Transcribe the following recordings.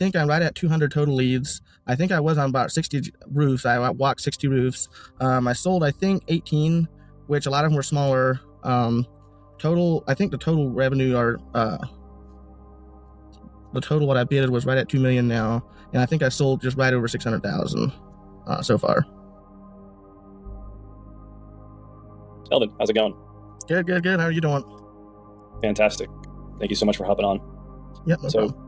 think I'm right at 200 total leads. I think I was on about 60 roofs. I walked 60 roofs. I sold, I think, 18, which a lot of them were smaller. I think the total revenue the total what I bid was right at 2 million now. And I think I sold just right over 600,000 so far. Eldon, how's it going? Good. How are you doing? Fantastic. Thank you so much for hopping on. Yep. No problem.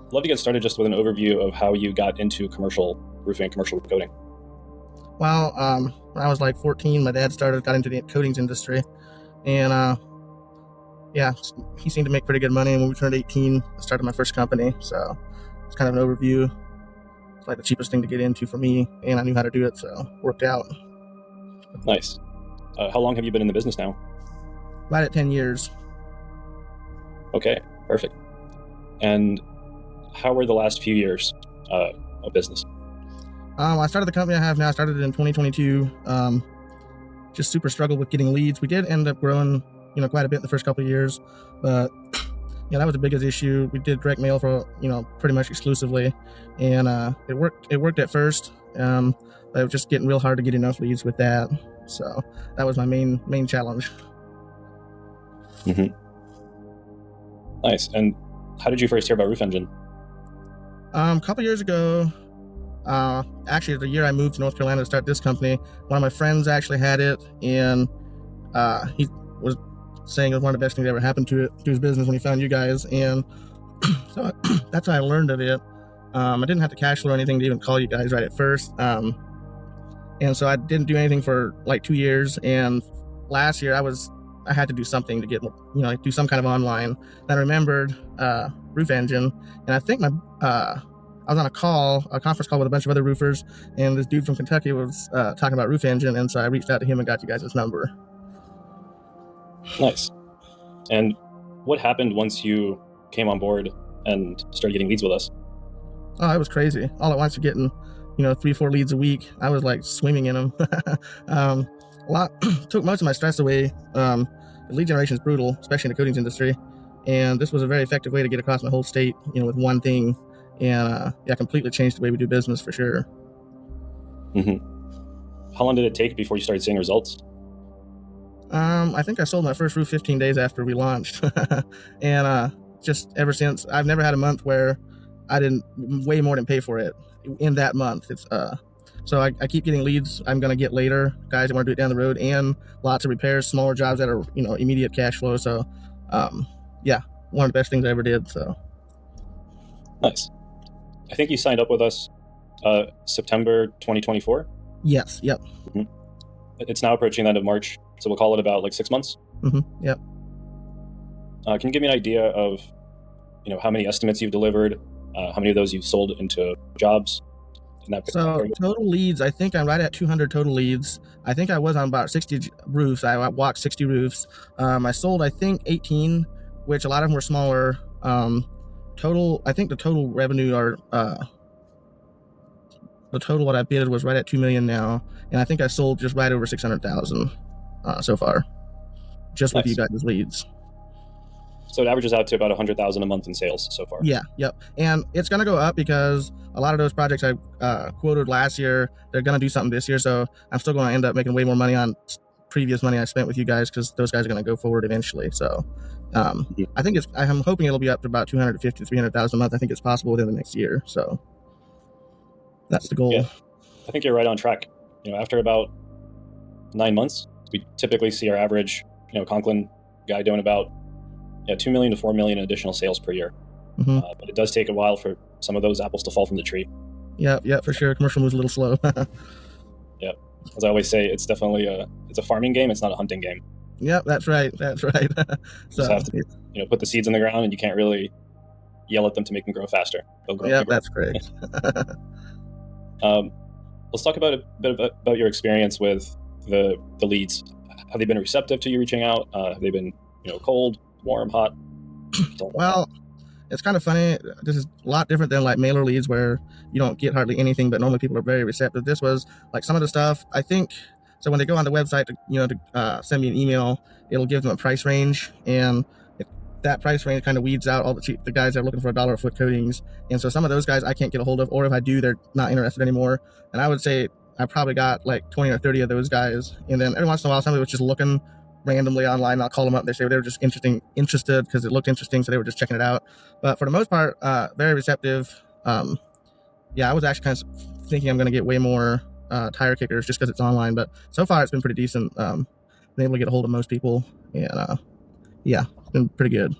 I'd love to get started just with an overview of how you got into commercial roofing, commercial coating. Well, when I was like 14, my dad got into the coatings industry, and he seemed to make pretty good money. And when we turned 18, I started my first company. So it's kind of an overview. It's like the cheapest thing to get into for me, and I knew how to do it, so it worked out. Nice. How long have you been in the business now? Right at 10 years. Okay, perfect. And how were the last few years of business? I started the company I have now. I started it in 2022. Just super struggled with getting leads. We did end up growing, quite a bit in the first couple of years, but that was the biggest issue. We did direct mail for, pretty much exclusively, and it worked at first, but it was just getting real hard to get enough leads with that. So that was my main challenge. Mm-hmm. Nice. And how did you first hear about Roof Engine? A couple years ago, actually the year I moved to North Carolina to start this company, one of my friends actually had it, and he was saying it was one of the best things that ever happened to his business when he found you guys, and so that's how I learned of it. I didn't have the cash flow or anything to even call you guys right at first, and so I didn't do anything for like 2 years, and last year I had to do something to get, do some kind of online. And I remembered Roof Engine, and I think I was on a conference call with a bunch of other roofers, and this dude from Kentucky was talking about Roof Engine, and so I reached out to him and got you guys' number. Nice. And what happened once you came on board and started getting leads with us? Oh, it was crazy. All at once you're getting, 3-4 leads a week. I was like swimming in them. Took most of my stress away. Lead generation is brutal, especially in the coatings industry, and this was a very effective way to get across my whole state, with one thing, and completely changed the way we do business for sure. Mm-hmm. How long did it take before you started seeing results? I think I sold my first roof 15 days after we launched, and just ever since, I've never had a month where I didn't way more than pay for it in that month. It's So I keep getting leads I'm going to get later, guys that want to do it down the road, and lots of repairs, smaller jobs that are, immediate cash flow. So, one of the best things I ever did. So, nice. I think you signed up with us September 2024. Yes. Yep. Mm-hmm. It's now approaching the end of March, so we'll call it about like 6 months. Mm-hmm. Yep. Can you give me an idea of, how many estimates you've delivered, how many of those you've sold into jobs? So total leads, I think I'm right at 200 total leads. I think I was on about 60 roofs. I walked 60 roofs. I sold, I think, 18, which a lot of them were smaller. I think the total revenue the total what I bid was right at 2 million now. And I think I sold just right over 600,000 so far, just with you guys' leads. So it averages out to about 100,000 a month in sales so far. Yeah, yep. And it's going to go up because a lot of those projects I quoted last year, they're going to do something this year. So I'm still going to end up making way more money on previous money I spent with you guys, because those guys are going to go forward eventually. So I think I'm hoping it'll be up to about 250 to 300,000 a month. I think it's possible within the next year. So that's the goal. Yeah, I think you're right on track. After about 9 months, we typically see our average, Conklin guy doing about 2 million to 4 million in additional sales per year. Mm-hmm. But it does take a while for some of those apples to fall from the tree. Yeah, for sure. Commercial moves a little slow. Yeah. As I always say, it's definitely it's a farming game. It's not a hunting game. Yep, that's right. So you just have to, put the seeds in the ground, and you can't really yell at them to make them grow faster. They'll grow. Yeah, that's great. Let's talk about a bit about your experience with the leads. Have they been receptive to you reaching out? Have they been, cold, warm, hot? Well, it's kind of funny. This is a lot different than like mailer leads where you don't get hardly anything, but normally people are very receptive. This was like some of the stuff, I think. So when they go on the website to send me an email, it'll give them a price range, and that price range kind of weeds out all the guys that are looking for $1 a foot coatings. And so some of those guys I can't get a hold of, or if I do, they're not interested anymore. And I would say I probably got like 20 or 30 of those guys. And then every once in a while, somebody was just looking randomly online, and I'll call them up. They say they were just interested because it looked interesting, so they were just checking it out. But for the most part, very receptive. Yeah, I was actually kind of thinking I'm going to get way more tire kickers just because it's online, but so far it's been pretty decent. Been able to get a hold of most people, and yeah, it's been pretty good.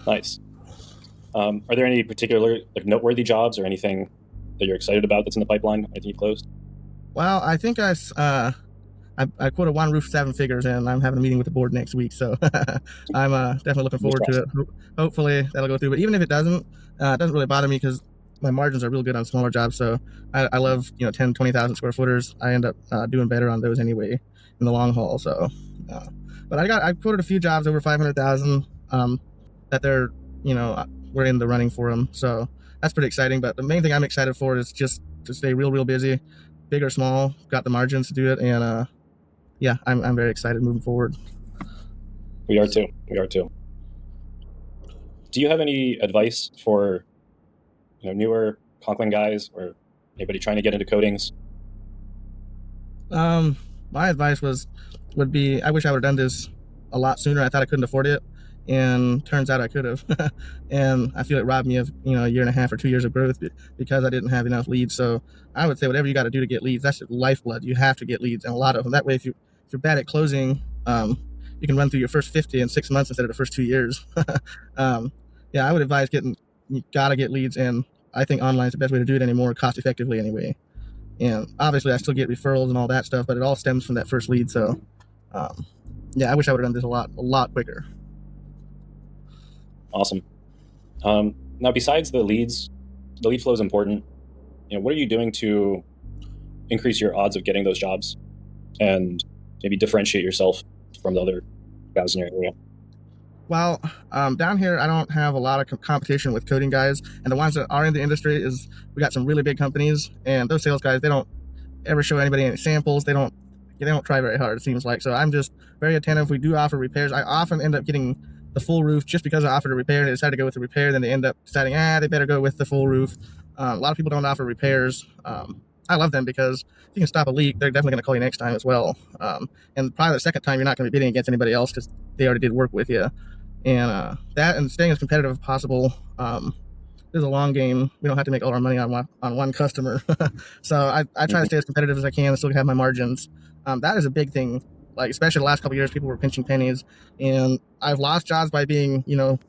Nice. Are there any particular like noteworthy jobs or anything that you're excited about that's in the pipeline? Anything you closed? Well, I think I quoted one roof 7 figures, and I'm having a meeting with the board next week, so I'm definitely looking forward to it. Hopefully that'll go through, but even if it doesn't really bother me because my margins are real good on smaller jobs. So I love 10, 20,000 square footers. I end up doing better on those anyway in the long haul. So, but I quoted a few jobs over 500,000 that they're we're in the running for them. So that's pretty exciting. But the main thing I'm excited for is just to stay real busy, big or small. Got the margins to do it, and yeah, I'm very excited moving forward. We are too. Do you have any advice for newer Conklin guys or anybody trying to get into coatings? My advice would be I wish I would have done this a lot sooner. I thought I couldn't afford it, and turns out I could have. And I feel it robbed me of a year and a half or 2 years of growth because I didn't have enough leads. So I would say whatever you got to do to get leads, that's your lifeblood. You have to get leads, and a lot of them. That way, if you're bad at closing, you can run through your first 50 in 6 months instead of the first 2 years. Yeah, I would advise you gotta get leads, and I think online is the best way to do it anymore, cost effectively anyway. And obviously I still get referrals and all that stuff, but it all stems from that first lead. So yeah, I wish I would have done this a lot quicker. Awesome. Now, besides the leads, the lead flow is important. What are you doing to increase your odds of getting those jobs and maybe differentiate yourself from the other guys in your area? Well, down here, I don't have a lot of competition with coding guys, and the ones that are in the industry is we got some really big companies, and those sales guys, they don't ever show anybody any samples. They don't try very hard, it seems like. So I'm just very attentive. We do offer repairs. I often end up getting the full roof just because I offered a repair and they decided to go with the repair. Then they end up deciding, they better go with the full roof. A lot of people don't offer repairs. I love them because if you can stop a leak, they're definitely going to call you next time as well. And probably the second time, you're not going to be bidding against anybody else because they already did work with you. And that and staying as competitive as possible. This is a long game. We don't have to make all our money on one customer. So I try to stay as competitive as I can and still have my margins. That is a big thing. Like, especially the last couple of years, people were pinching pennies, and I've lost jobs by being 5%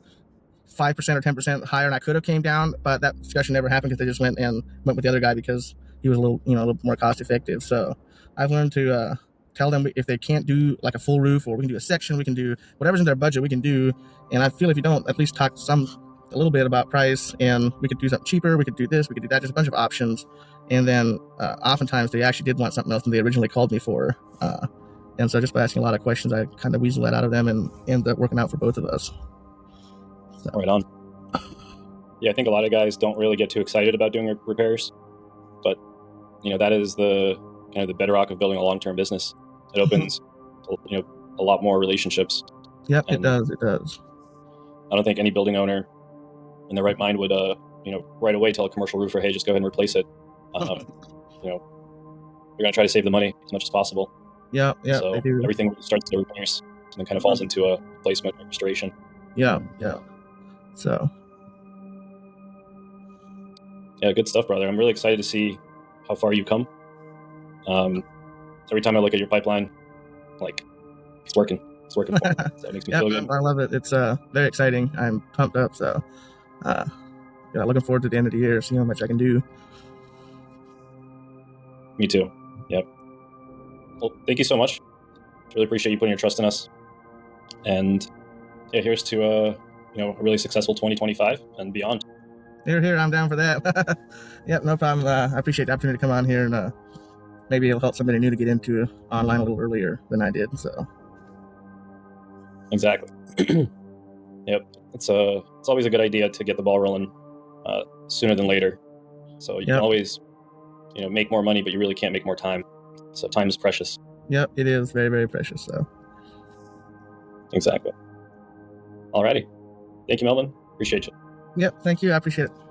or 10% higher, and I could have came down, but that discussion never happened because they just went with the other guy because he was a little more cost effective. So I've learned to tell them if they can't do like a full roof, or we can do a section, we can do whatever's in their budget, we can do. And I feel if you don't at least talk a little bit about price, and we could do something cheaper, we could do this, we could do that, just a bunch of options. And then oftentimes they actually did want something else than they originally called me for. And so just by asking a lot of questions, I kind of weasel that out of them and end up working out for both of us. So. Right on. Yeah, I think a lot of guys don't really get too excited about doing repairs, but that is the bedrock of building a long-term business. It opens a lot more relationships. Yep, it does. I don't think any building owner in their right mind would right away tell a commercial roofer, hey, just go ahead and replace it. They're going to try to save the money as much as possible. Yeah, so they do. Everything starts with repairs and then kind of falls into a replacement or restoration. Yeah. So yeah, good stuff, brother. I'm really excited to see how far you come. Every time I look at your pipeline, like, it's working for me. So it makes me feel good. I love it. It's very exciting. I'm pumped up. So looking forward to the end of the year, seeing how much I can do. Me too. Yep. Well, thank you so much. Really appreciate you putting your trust in us. And yeah, here's to a really successful 2025 and beyond. Here, I'm down for that. Yep, no problem. I appreciate the opportunity to come on here, and maybe it'll help somebody new to get into online a little earlier than I did. So exactly. Yep, it's always a good idea to get the ball rolling sooner than later. So you can always make more money, but you really can't make more time. So time is precious. Yep, it is very, very precious. So exactly. Alrighty. Thank you, Melvin. Appreciate you. Yep. Thank you. I appreciate it.